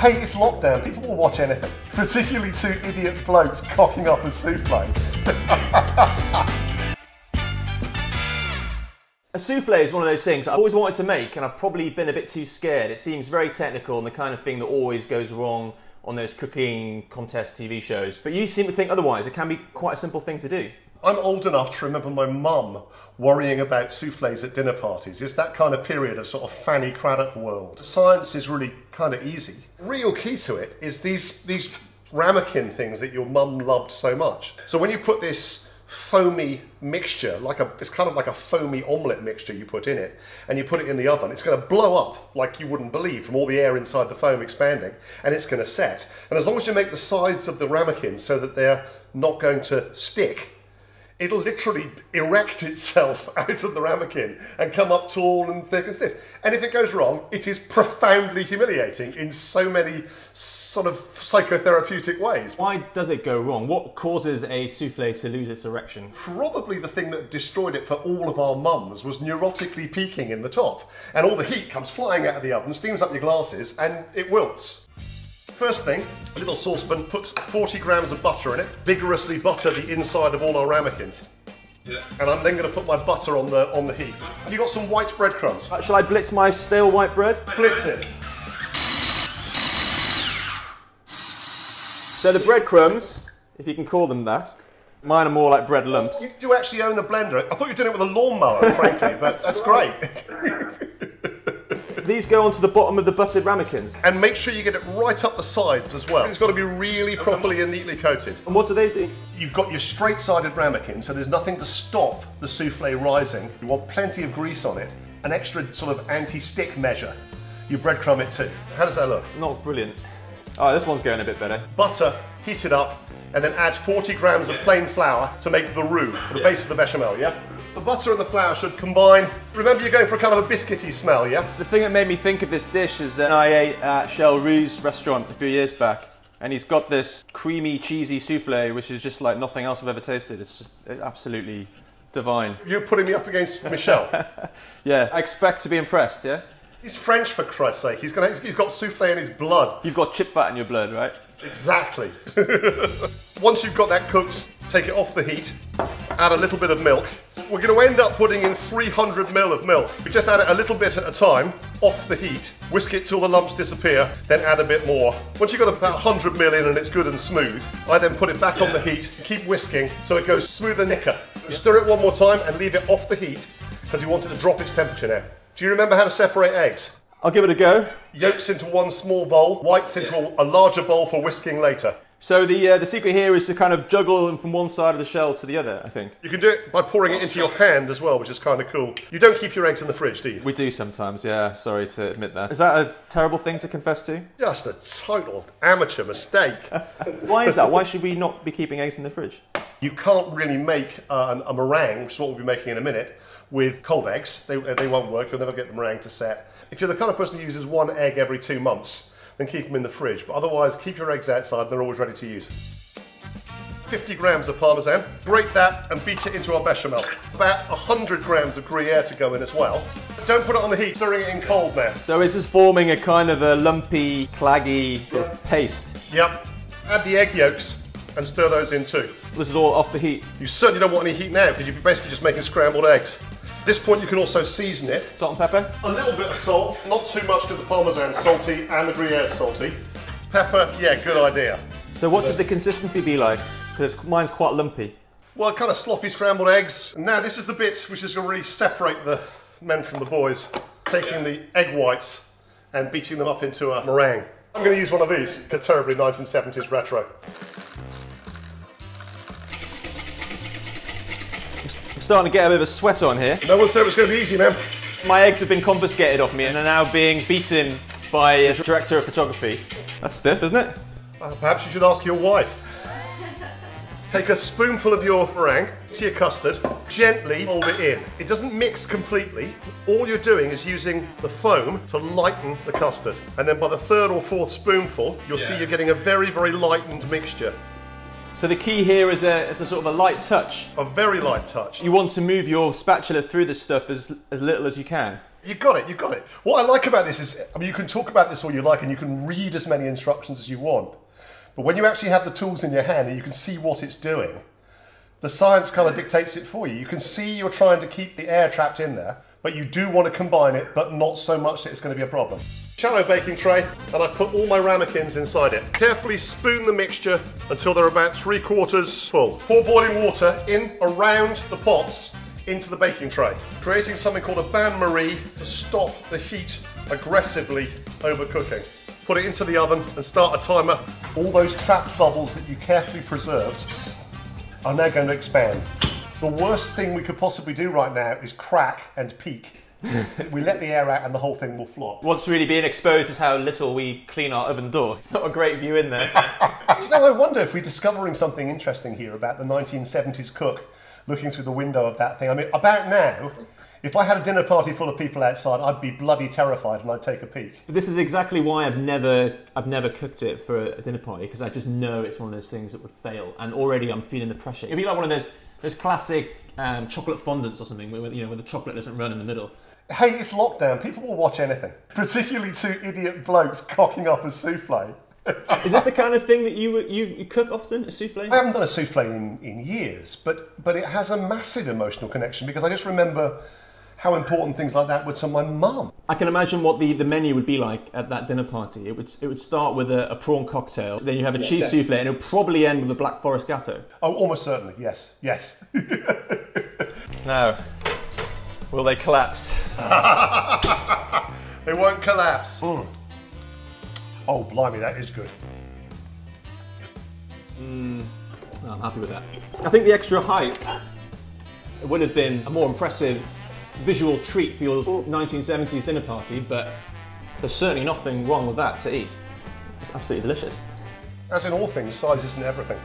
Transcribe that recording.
Hey, it's lockdown. People will watch anything, particularly two idiot blokes cocking up a souffle. A souffle is one of those things I've always wanted to make, and I've probably been a bit too scared. It seems very technical and the kind of thing that always goes wrong on those cooking contest TV shows. But you seem to think otherwise. It can be quite a simple thing to do. I'm old enough to remember my mum worrying about soufflés at dinner parties. It's that kind of period of sort of Fanny Craddock world. Science is really kind of easy. Real key to it is these ramekin things that your mum loved so much. So when you put this foamy mixture, it's kind of like a foamy omelette mixture you put in it, and you put it in the oven, it's going to blow up like you wouldn't believe from all the air inside the foam expanding, and it's going to set. And as long as you make the sides of the ramekins so that they're not going to stick, it'll literally erect itself out of the ramekin and come up tall and thick and stiff. And if it goes wrong, it is profoundly humiliating in so many sort of psychotherapeutic ways. Why does it go wrong? What causes a souffle to lose its erection? Probably the thing that destroyed it for all of our mums was neurotically peaking in the top. And all the heat comes flying out of the oven, steams up your glasses, and it wilts. First thing, a little saucepan, puts 40 grams of butter in it, vigorously butter the inside of all our ramekins. Yeah. And I'm then going to put my butter on the heat. Have you got some white breadcrumbs? Shall I blitz my stale white bread? Blitz it. So the breadcrumbs, if you can call them that, mine are more like bread lumps. You do actually own a blender. I thought you were doing it with a lawnmower, frankly, but that's great. These go onto the bottom of the buttered ramekins. And make sure you get it right up the sides as well. It's got to be really properly and neatly coated. And what do they do? You've got your straight-sided ramekin, so there's nothing to stop the souffle rising. You want plenty of grease on it, an extra sort of anti-stick measure. You breadcrumb it too. How does that look? Not brilliant. Oh, this one's going a bit better. Butter, heat it up, and then add 40 grams of plain flour to make the roux for the base of the bechamel, yeah? The butter and the flour should combine. Remember, you're going for a kind of a biscuity smell, yeah? The thing that made me think of this dish is that I ate at Shell Roux's restaurant a few years back, and he's got this creamy, cheesy souffle, which is just like nothing else I've ever tasted. It's just absolutely divine. You're putting me up against Michel. Yeah, I expect to be impressed, yeah? He's French, for Christ's sake. He's got souffle in his blood. You've got chip fat in your blood, right? Exactly. Once you've got that cooked, take it off the heat, add a little bit of milk. We're going to end up putting in 300 ml of milk. We just add it a little bit at a time, off the heat, whisk it till the lumps disappear, then add a bit more. Once you've got about 100 ml in and it's good and smooth, I then put it back on the heat, keep whisking so it goes smoother thicker. Stir it one more time and leave it off the heat because you want it to drop its temperature now. Do you remember how to separate eggs? I'll give it a go. Yolks into one small bowl, whites into a larger bowl for whisking later. So the secret here is to kind of juggle them from one side of the shell to the other, I think. You can do it by pouring it into your hand as well, which is kind of cool. You don't keep your eggs in the fridge, do you? We do sometimes, yeah. Sorry to admit that. Is that a terrible thing to confess to? Just a total amateur mistake. Why is that? Why should we not be keeping eggs in the fridge? You can't really make a meringue, which is what we'll be making in a minute, with cold eggs. They won't work. You'll never get the meringue to set. If you're the kind of person who uses one egg every 2 months, then keep them in the fridge. But otherwise, keep your eggs outside and they're always ready to use. 50 grams of Parmesan. Grate that and beat it into our bechamel. About 100 grams of Gruyere to go in as well. Don't put it on the heat, stirring it in cold now. So it's just forming a kind of a lumpy, claggy sort of paste. Yep. Add the egg yolks and stir those in too. This is all off the heat. You certainly don't want any heat now because you're basically just making scrambled eggs. At this point you can also season it. Salt and pepper? A little bit of salt, not too much because the Parmesan's salty and the Gruyere's salty. Pepper, yeah, good idea. So what should the consistency be like? Because mine's quite lumpy. Well, kind of sloppy scrambled eggs. Now this is the bit which is going to really separate the men from the boys. Taking the egg whites and beating them up into a meringue. I'm going to use one of these, because terribly 1970s retro. I'm starting to get a bit of a sweat on here. No one said it was going to be easy, man. My eggs have been confiscated off me and are now being beaten by a director of photography. That's stiff, isn't it? Perhaps you should ask your wife. Take a spoonful of your meringue to your custard, gently hold it in. It doesn't mix completely. All you're doing is using the foam to lighten the custard. And then by the 3rd or 4th spoonful, you'll see you're getting a very, very lightened mixture. So the key here is a sort of a light touch. A very light touch. You want to move your spatula through this stuff as little as you can. You got it, you got it. What I like about this is, I mean, you can talk about this all you like and you can read as many instructions as you want. But when you actually have the tools in your hand and you can see what it's doing, the science kind of dictates it for you. You can see you're trying to keep the air trapped in there, but you do want to combine it, but not so much that it's going to be a problem. Shallow baking tray, and I put all my ramekins inside it. Carefully spoon the mixture until they're about 3/4 full. Pour boiling water in around the pots into the baking tray, creating something called a bain-marie to stop the heat aggressively overcooking. Put it into the oven and start a timer. All those trapped bubbles that you carefully preserved are now going to expand. The worst thing we could possibly do right now is crack and peak. We let the air out and the whole thing will flop. What's really being exposed is how little we clean our oven door. It's not a great view in there. You know, I wonder if we're discovering something interesting here about the 1970s cook looking through the window of that thing. I mean, about now, if I had a dinner party full of people outside, I'd be bloody terrified and I'd take a peek. But this is exactly why I've never cooked it for a dinner party, because I just know it's one of those things that would fail, and already I'm feeling the pressure. It'd be like one of those classic chocolate fondants or something, where, you know, where the chocolate doesn't run in the middle. Hey, it's lockdown. People will watch anything, particularly two idiot blokes cocking up a souffle. Is this the kind of thing that you cook often, a souffle? I haven't done a souffle in years, but it has a massive emotional connection because I just remember how important things like that were to my mum. I can imagine what the menu would be like at that dinner party. It would start with a prawn cocktail, then you have a cheese souffle, and it would probably end with a Black Forest Gatto. Oh, almost certainly, yes, yes. Now, will they collapse? They won't collapse. Mm. Oh, blimey, that is good. I'm happy with that. I think the extra height would have been a more impressive visual treat for your 1970s dinner party, but there's certainly nothing wrong with that to eat. It's absolutely delicious. As in all things, size isn't everything.